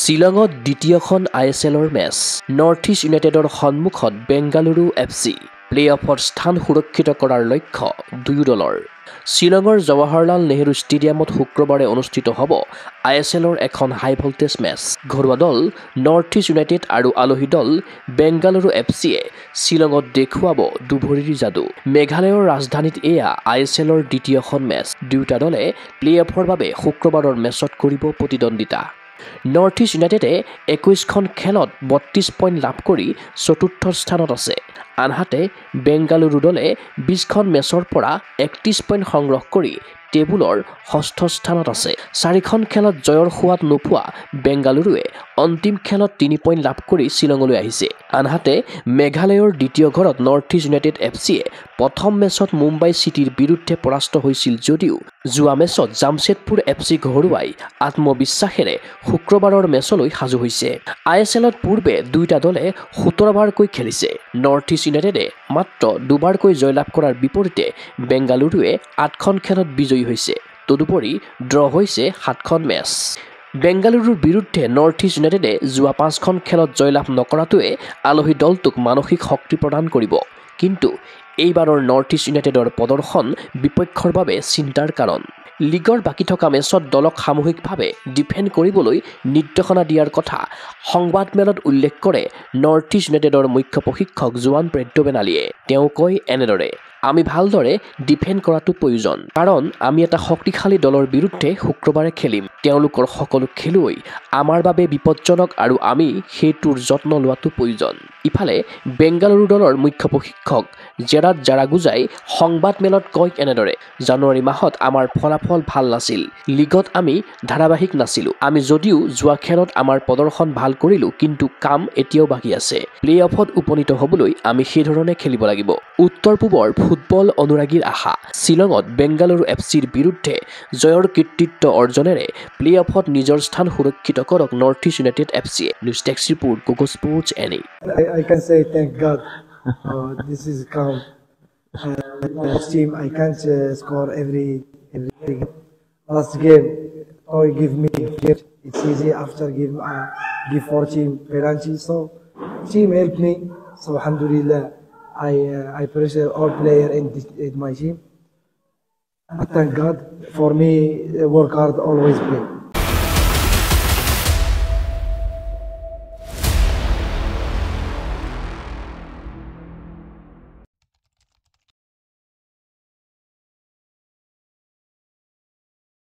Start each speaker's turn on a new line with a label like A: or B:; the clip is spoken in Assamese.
A: শ্বিলঙত দ্বিতীয়খন ISLৰ মেচ নৰ্থ ইষ্ট ইউনাইটেডৰ সন্মুখত বেংগালুৰু FC প্লে-অফৰ স্থান সুৰক্ষিত কৰাৰ লক্ষ্য দুয়ো দলৰ। শ্বিলঙৰ জৱাহৰলাল নেহৰু ষ্টেডিয়ামত শুক্ৰবাৰে অনুষ্ঠিত হ'ব ISLৰ এখন হাই ভল্টেজ মেচ। ঘৰুৱা দল নৰ্থ ইষ্ট ইউনাইটেড আৰু আলহী দল বেংগালুৰু FCয়ে শ্বিলঙত দেখুৱাব দুভৰিৰ যাদু। মেঘালয়ৰ ৰাজধানীত এয়া ISLৰ দ্বিতীয়খন মেচ। দুয়োটা দলে প্লে-অফৰ বাবে শুক্ৰবাৰৰ মেচত কৰিব প্ৰতিদ্বন্দ্বিতা। নৰ্থ ইষ্ট ইউনাইটেডে 21খন খেলত 32 পইণ্ট লাভ কৰি চতুৰ্থ স্থানত আছে। আনহাতে বেংগালুৰু দলে 20খন মেচৰ পৰা 31 পইণ্ট সংগ্ৰহ কৰি টেবুলৰ ষষ্ঠ স্থানত আছে। 4খন খেলত জয়ৰ সোৱাদ নোপোৱা বেংগালুৰুৱে অন্তিম খেলত 3 পইণ্ট লাভ কৰি শ্বিলঙলৈ আহিছে। আনহাতে মেঘালয়ৰ দ্বিতীয় ঘৰত নৰ্থ ইষ্ট ইউনাইটেড FCয়ে প্ৰথম মেচত মুম্বাই চিটিৰ বিৰুদ্ধে পৰাস্ত হৈছিল যদিও যোৱা মেচত জামছেদপুৰ FCক হৰুৱাই আত্মবিশ্বাসেৰে শুক্ৰবাৰৰ মেচলৈ সাজু হৈছে। ISLত পূৰ্বে দুয়োটা দলে 17 বাৰকৈ খেলিছে। নৰ্থ ইষ্ট ইউনাইটেডে মাত্ৰ 2 বাৰকৈ জয়লাভ কৰাৰ বিপৰীতে বেংগালুৰুৱে 8খন খেলত বিজয়ী হৈছে। তদুপৰি ড্ৰ হৈছে 7খন মেচ। বেংগালুৰুৰ বিৰুদ্ধে নৰ্থ ইষ্ট ইউনাইটেডে যোৱা 5খন খেলত জয়লাভ নকৰাটোৱে আলহী দলটোক মানসিক শক্তি প্ৰদান কৰিব। কিন্তু এইবাৰৰ নৰ্থ ইষ্ট ইউনাইটেডৰ প্ৰদৰ্শন বিপক্ষৰ বাবে চিন্তাৰ কাৰণ। লীগৰ বাকী থকা মেচত দলক সামূহিকভাৱে ডিফেণ্ড কৰিবলৈ নিৰ্দেশনা দিয়াৰ কথা সংবাদমেলত উল্লেখ কৰে নৰ্থ ইষ্ট ইউনাইটেডৰ মুখ্য প্ৰশিক্ষক জোৱান ব্ৰেডবেনালীয়ে। তেওঁ কয় এনেদৰে, আমি ভালদৰে ডিফেণ্ড কৰাটো প্ৰয়োজন, কাৰণ আমি এটা শক্তিশালী দলৰ বিৰুদ্ধে শুক্ৰবাৰে খেলিম। তেওঁলোকৰ সকলো খেলুৱৈ আমাৰ বাবে বিপজ্জনক আৰু আমি সেইটোৰ যত্ন লোৱাটো প্ৰয়োজন। ইফালে বেংগালুৰু দলৰ মুখ্য প্ৰশিক্ষক জেৰাড জাৰাগোজাই সংবাদমেলত কয় এনেদৰে, জানুৱাৰী মাহত আমাৰ ফলাফল ভাল নাছিল। লীগত আমি ধাৰাবাহিক নাছিলো। আমি যদিও যোৱা খেলত আমাৰ প্ৰদৰ্শন ভাল কৰিলো, কিন্তু কাম এতিয়াও বাকী আছে। প্লে-অফত উপনীত হ'বলৈ আমি সেইধৰণে খেলিব লাগিব। উত্তৰ পূবৰ ফুটবল অনুৰাগীৰ আশা, শ্বিলঙত বেংগালুৰু FCৰ বিৰুদ্ধে জয়ৰ কৃতিত্ব অৰ্জনেৰে প্লে-অফত নিজৰ স্থান সুৰক্ষিত কৰক নৰ্থ ইষ্ট ইউনাইটেড FCয়ে। নিউজ ডেস্ক ৰিপোৰ্ট, কোকো sports ANI.
B: I can say thank God. This is count. Next team, I can't score every game. Last game, give me gift. It's easy after give 4 team penalty. So team helped me. So alhamdulillah, I pressure all player in my team. Thank God for me. Work hard, always play.